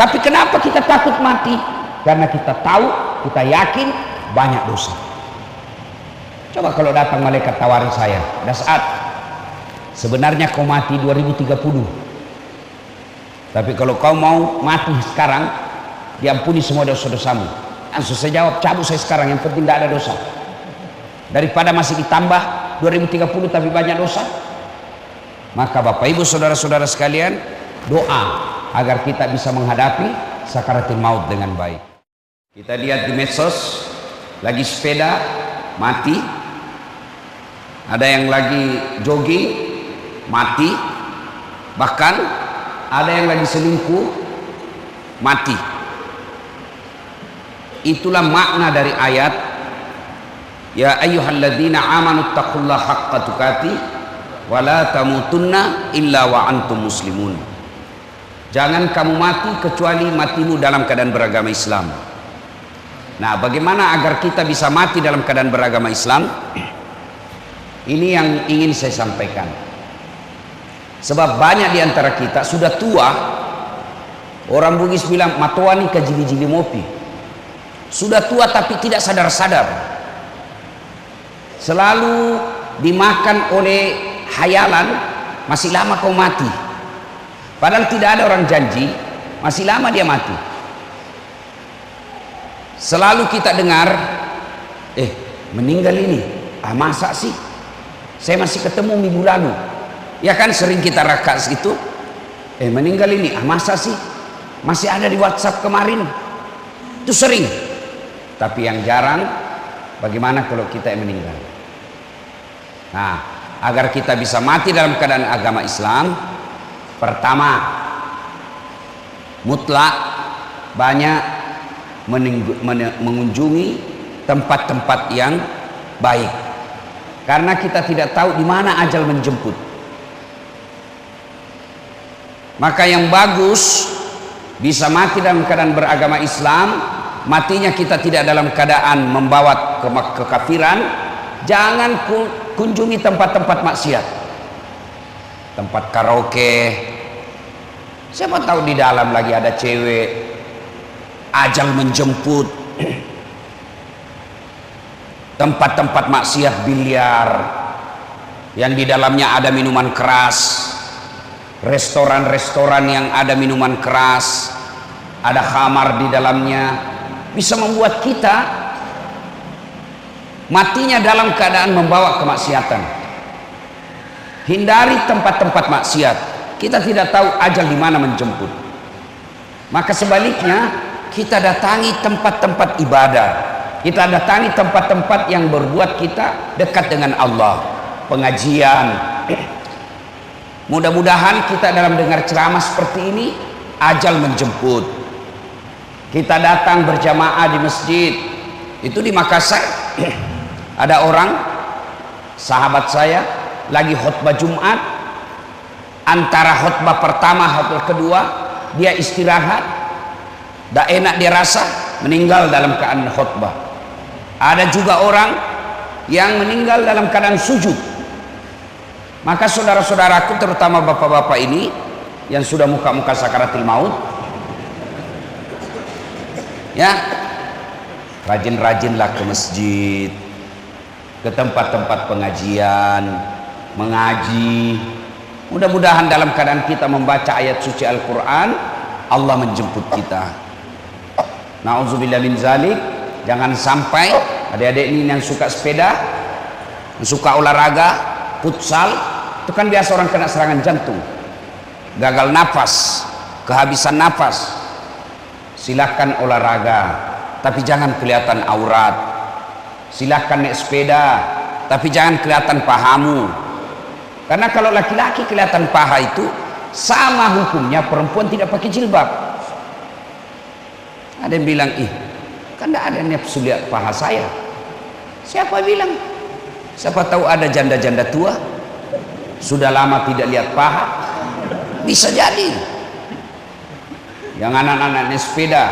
Tapi kenapa kita takut mati? Karena kita tahu, kita yakin banyak dosa. Coba kalau datang malaikat tawarin saya, dah saat sebenarnya kau mati 2030, tapi kalau kau mau mati sekarang, diampuni semua dosa-dosamu. Langsung saya jawab, cabut saya sekarang, yang penting tidak ada dosa. Daripada masih ditambah 2030 tapi banyak dosa. Maka Bapak Ibu saudara-saudara sekalian, doa agar kita bisa menghadapi sakaratul maut dengan baik. Kita lihat di medsos, lagi sepeda mati, ada yang lagi jogging mati, bahkan ada yang lagi selingkuh mati. Itulah makna dari ayat ya ayyuhalladzina amanu taqullaha haqqa tuqatih wa la tamutunna illa wa antum muslimun. Jangan kamu mati kecuali matimu dalam keadaan beragama Islam. Nah, bagaimana agar kita bisa mati dalam keadaan beragama Islam? Ini yang ingin saya sampaikan. Sebab banyak di antara kita sudah tua. Orang Bugis bilang matoa nih kajili-jili mopi. Sudah tua tapi tidak sadar-sadar. Selalu dimakan oleh hayalan, masih lama kau mati. Padahal tidak ada orang janji masih lama dia mati. Selalu kita dengar meninggal ini, masa sih saya masih ketemu minggu lalu, ya kan, sering kita rakas itu, meninggal ini, masa sih masih ada di WhatsApp kemarin, itu sering. Tapi yang jarang, bagaimana kalau kita yang meninggal. Nah, agar kita bisa mati dalam keadaan agama Islam, pertama, mutlak banyak mengunjungi tempat-tempat yang baik, karena kita tidak tahu di mana ajal menjemput. Maka yang bagus bisa mati dalam keadaan beragama Islam, matinya kita tidak dalam keadaan membawa kekafiran. Jangan kunjungi tempat-tempat maksiat, tempat karaoke. Siapa tahu di dalam lagi ada cewek, ajal menjemput. Tempat-tempat maksiat biliar yang di dalamnya ada minuman keras, restoran-restoran yang ada minuman keras, ada khamar di dalamnya, bisa membuat kita matinya dalam keadaan membawa kemaksiatan. Hindari tempat-tempat maksiat. Kita tidak tahu ajal di mana menjemput. Maka sebaliknya, kita datangi tempat-tempat ibadah. Kita datangi tempat-tempat yang berbuat kita dekat dengan Allah. Pengajian. Mudah-mudahan kita dalam dengar ceramah seperti ini, ajal menjemput. Kita datang berjamaah di masjid. Itu di Makassar. Ada orang, sahabat saya, lagi khutbah Jumat. Antara khutbah pertama, khutbah kedua, dia istirahat. Tak enak dia rasa, meninggal dalam keadaan khutbah. Ada juga orang yang meninggal dalam keadaan sujud. Maka saudara-saudaraku, terutama bapak-bapak ini yang sudah muka-muka sakaratul maut, ya, rajin-rajinlah ke masjid, ke tempat-tempat pengajian, mengaji. Mudah-mudahan dalam keadaan kita membaca ayat suci Al-Quran, Allah menjemput kita. Na'udzubillah min zalik. Jangan sampai adik-adik ini yang suka sepeda, yang suka olahraga, futsal, itu kan biasa orang kena serangan jantung, gagal nafas, kehabisan nafas. Silahkan olahraga, tapi jangan kelihatan aurat. Silahkan naik sepeda, tapi jangan kelihatan pahamu. Karena kalau laki-laki kelihatan paha itu sama hukumnya perempuan tidak pakai jilbab. Ada yang bilang, kan tidak ada nafsu lihat paha saya. Siapa bilang? Siapa tahu ada janda-janda tua sudah lama tidak lihat paha, bisa jadi. Yang anak-anak naik sepeda,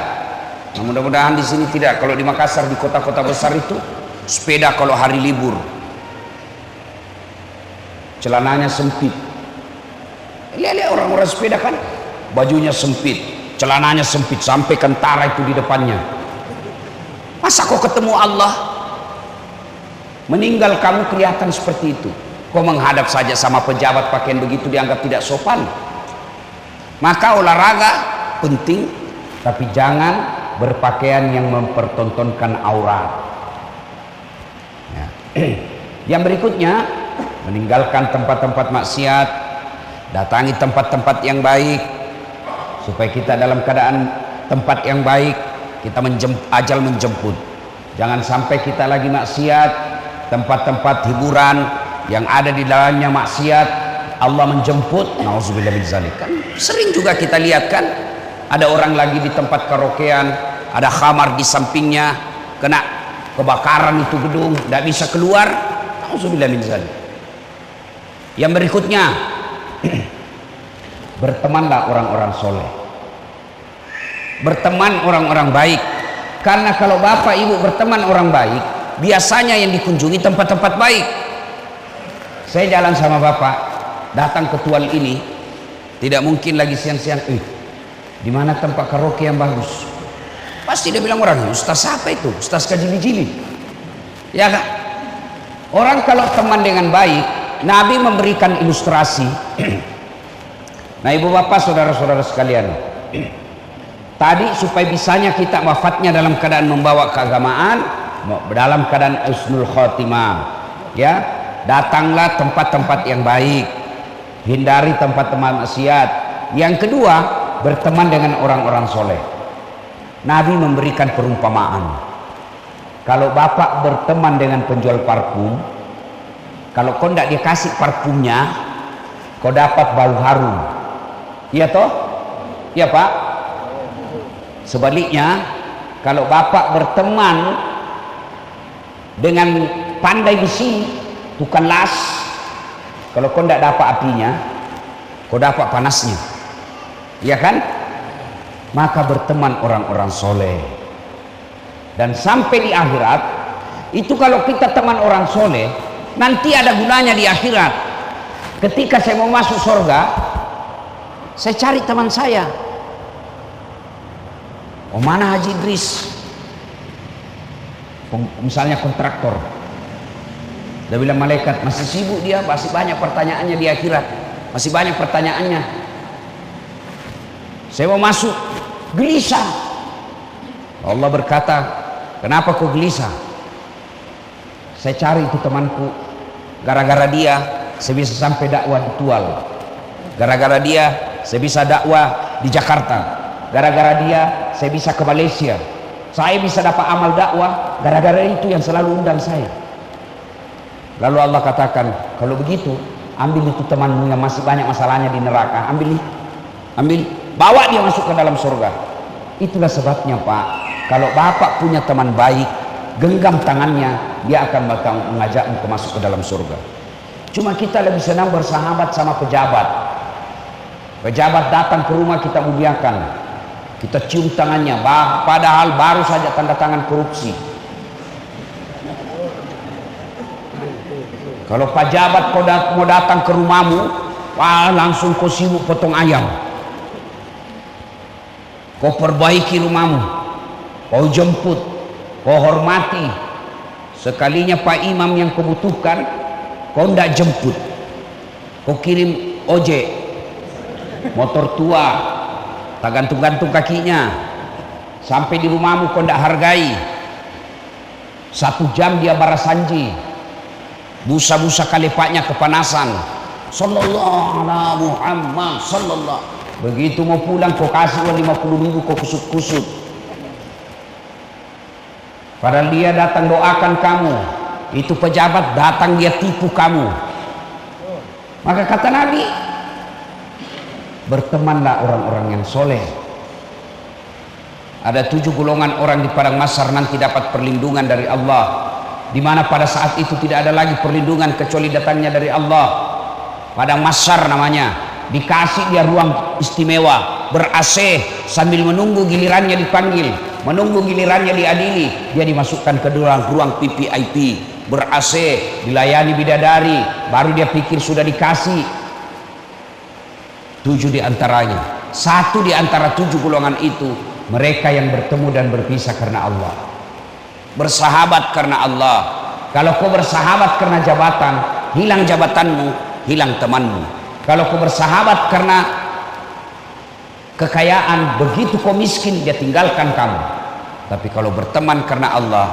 nah, mudah-mudahan di sini tidak. Kalau di Makassar, di kota-kota besar itu sepeda kalau hari libur, celananya sempit. Lihat-lihat orang-orang sepeda kan, bajunya sempit, celananya sempit sampai kentara itu di depannya. Masa kau ketemu Allah meninggal kamu kelihatan seperti itu? Kau menghadap saja sama pejabat pakaian begitu dianggap tidak sopan. Maka olahraga penting, tapi jangan berpakaian yang mempertontonkan aurat. Ya. Yang berikutnya, meninggalkan tempat-tempat maksiat, datangi tempat-tempat yang baik, supaya kita dalam keadaan tempat yang baik. Kita ajal menjemput. Jangan sampai kita lagi maksiat, tempat-tempat hiburan yang ada di dalamnya maksiat, Allah menjemput. Nauzubillah min dzalik. Kan sering juga kita lihat kan, ada orang lagi di tempat karaokean, ada khamar di sampingnya, kena kebakaran itu gedung, tidak bisa keluar. Nauzubillah min dzalik. Yang berikutnya, bertemanlah orang-orang soleh, berteman orang-orang baik. Karena kalau bapak ibu berteman orang baik, biasanya yang dikunjungi tempat-tempat baik. Saya jalan sama bapak, datang ke tual ini, tidak mungkin lagi siang-siang, di mana tempat karaoke yang bagus? Pasti dia bilang orang, ustaz apa itu? Ustaz kajili-jili. Ya kan? Orang kalau teman dengan baik, Nabi memberikan ilustrasi. Nah ibu bapak saudara-saudara sekalian, tadi supaya bisanya kita wafatnya dalam keadaan membawa keagamaan, dalam keadaan husnul khotimah, ya, datanglah tempat-tempat yang baik, hindari tempat-tempat maksiat. Yang kedua, berteman dengan orang-orang soleh. Nabi memberikan perumpamaan. Kalau bapak berteman dengan penjual parfum, kalau kau tidak dikasih parfumnya, kau dapat bau harum. Iya toh? Iya pak? Sebaliknya, kalau bapak berteman dengan pandai besi, tukang las, kalau kau tidak dapat apinya, kau dapat panasnya. Iya kan? Maka berteman orang-orang soleh. Dan sampai di akhirat, itu kalau kita teman orang soleh, nanti ada gunanya di akhirat. Ketika saya mau masuk surga, saya cari teman saya. Oh mana Haji Idris? Misalnya kontraktor. Dia bilang malaikat masih sibuk dia, masih banyak pertanyaannya di akhirat, masih banyak pertanyaannya. Saya mau masuk, gelisah. Allah berkata, kenapa kau gelisah? Saya cari itu temanku, gara-gara dia saya bisa sampai dakwah di Tual, gara-gara dia saya bisa dakwah di Jakarta, gara-gara dia saya bisa ke Malaysia, saya bisa dapat amal dakwah gara-gara itu yang selalu undang saya. Lalu Allah katakan, kalau begitu ambil itu temanmu yang masih banyak masalahnya di neraka, ambil, bawa dia masuk ke dalam surga. Itulah sebabnya pak, kalau bapak punya teman baik, genggam tangannya, dia akan mengajakmu masuk ke dalam surga. Cuma kita lebih senang bersahabat sama pejabat. Pejabat datang ke rumah kita muliakan, kita cium tangannya, padahal baru saja tanda tangan korupsi. Kalau pejabat mau datang ke rumahmu, wah langsung kau sibuk potong ayam, kau perbaiki rumahmu, kau jemput, kau hormati. Sekalinya Pak Imam yang kau butuhkan, kau tidak jemput, kau kirim ojek, motor tua, tak gantung-gantung kakinya, sampai di rumahmu kau tidak hargai. 1 jam dia barasanji, busa-busa kalepaknya kepanasan. Sallallahu alaihi Muhammad sallallahu. Begitu mau pulang kau kasih uang 50.000, kau kusut-kusut. Padahal dia datang doakan kamu, itu pejabat datang dia tipu kamu. Maka kata Nabi, bertemanlah orang-orang yang soleh. Ada 7 golongan orang di padang mahsyar nanti dapat perlindungan dari Allah, di mana pada saat itu tidak ada lagi perlindungan kecuali datangnya dari Allah. Padang mahsyar namanya, dikasih dia ruang istimewa, ber-AC sambil menunggu gilirannya dipanggil, menunggu gilirannya diadili. Dia dimasukkan ke ruang PPIP, ber-AC, dilayani bidadari, baru dia pikir sudah dikasih. 7 di antaranya satu di antara 7 golongan itu, mereka yang bertemu dan berpisah karena Allah, bersahabat karena Allah. Kalau kau bersahabat karena jabatan, hilang jabatanmu, hilang temanmu. Kalau kau bersahabat karena kekayaan, begitu kau miskin, dia tinggalkan kamu. Tapi kalau berteman karena Allah,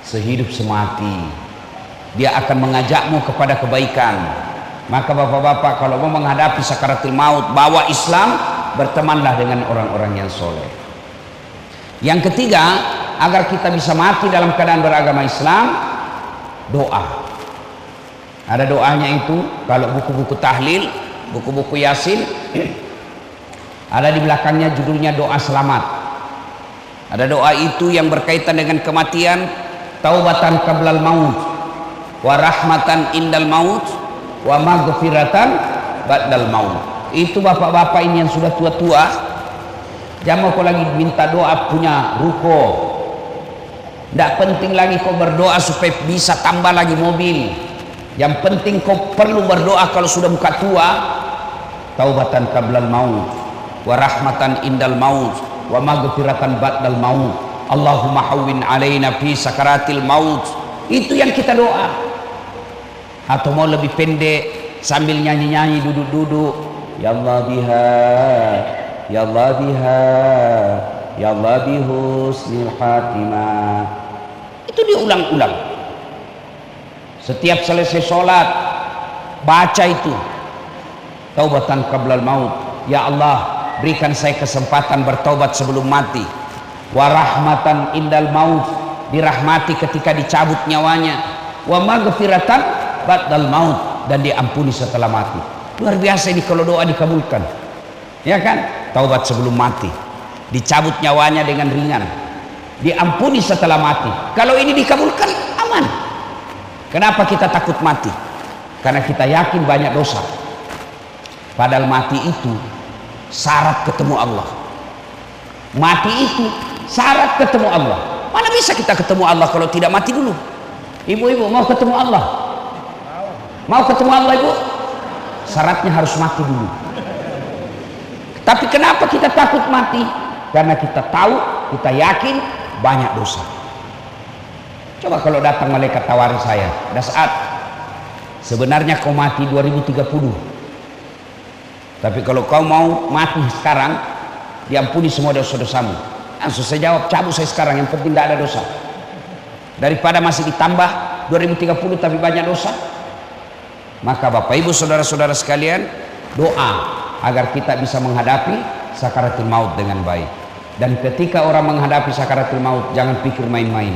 sehidup semati, dia akan mengajakmu kepada kebaikan. Maka bapak-bapak, kalau mau menghadapi sakaratul maut, bawa Islam, bertemanlah dengan orang-orang yang soleh. Yang ketiga, agar kita bisa mati dalam keadaan beragama Islam, doa. Ada doanya itu. Kalau buku-buku tahlil, buku-buku yasin, ada di belakangnya judulnya doa selamat. Ada doa itu yang berkaitan dengan kematian, taubatan qablal maut, wa rahmatan indal maut, wa maghfiratan ba'dal maut. Itu bapak-bapak ini yang sudah tua-tua, jangan kau lagi minta doa punya ruko. Tidak penting lagi kau berdoa supaya bisa tambah lagi mobil. Yang penting kau perlu berdoa kalau sudah muka tua, taubatan qablal maut, wa rahmatan indal maut, wa maghfiratan ba'dal maut. Allahumma hawwin alaina fi sakaratil maut. Itu yang kita doa. Atau mau lebih pendek, sambil nyanyi-nyanyi, duduk-duduk, ya Allah biha, ya Allah biha, ya Allah bihusnil khatimah. Itu diulang-ulang. Setiap selesai sholat, baca itu, taubatan qablal maut. Ya Allah, berikan saya kesempatan bertaubat sebelum mati. Wa rahmatan indal maut, dirahmati ketika dicabut nyawanya. Wa maghfiratan ba'dal maut, dan diampuni setelah mati. Luar biasa ini kalau doa dikabulkan, ya kan? Taubat sebelum mati, dicabut nyawanya dengan ringan, diampuni setelah mati. Kalau ini dikabulkan, aman. Kenapa kita takut mati? Karena kita yakin banyak dosa. Padahal mati itu syarat ketemu Allah. Mati itu syarat ketemu Allah. Mana bisa kita ketemu Allah kalau tidak mati dulu? Ibu-ibu mau ketemu Allah? Mau ketemu Allah, ibu? Syaratnya harus mati dulu. Tapi kenapa kita takut mati? Karena kita tahu, kita yakin banyak dosa. Coba kalau datang malaikat tawari saya, dah saat sebenarnya kau mati 2030, tapi kalau kau mau mati sekarang, diampuni semua dosa-dosamu. Langsung saya jawab, cabut saya sekarang, yang penting tidak ada dosa. Daripada masih ditambah 2030 tapi banyak dosa. Maka Bapak Ibu saudara-saudara sekalian, doa agar kita bisa menghadapi sakaratul maut dengan baik. Dan ketika orang menghadapi sakaratul maut, jangan pikir main-main.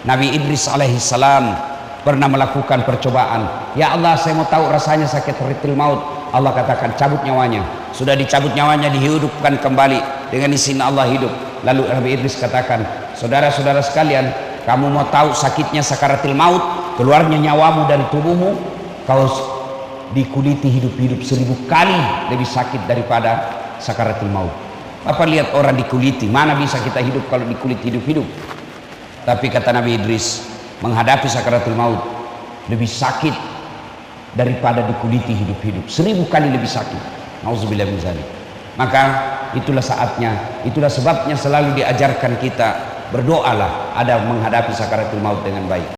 Nabi Idris alaihissalam pernah melakukan percobaan. Ya Allah, saya mau tahu rasanya sakit sakaratul maut. Allah katakan cabut nyawanya. Sudah dicabut nyawanya, dihidupkan kembali dengan izin Allah hidup. Lalu Nabi Idris katakan, saudara-saudara sekalian, kamu mau tahu sakitnya sakaratul maut, keluarnya nyawamu dari tubuhmu, kau dikuliti hidup-hidup 1000 kali lebih sakit daripada sakaratul maut. Apa lihat orang dikuliti, mana bisa kita hidup kalau dikuliti hidup-hidup? Tapi kata Nabi Idris, menghadapi sakaratul maut lebih sakit daripada dikuliti hidup-hidup, 1000 kali lebih sakit. Nauzubillah min dzalik. Maka itulah saatnya, itulah sebabnya selalu diajarkan kita berdoalah ada menghadapi sakaratul maut dengan baik.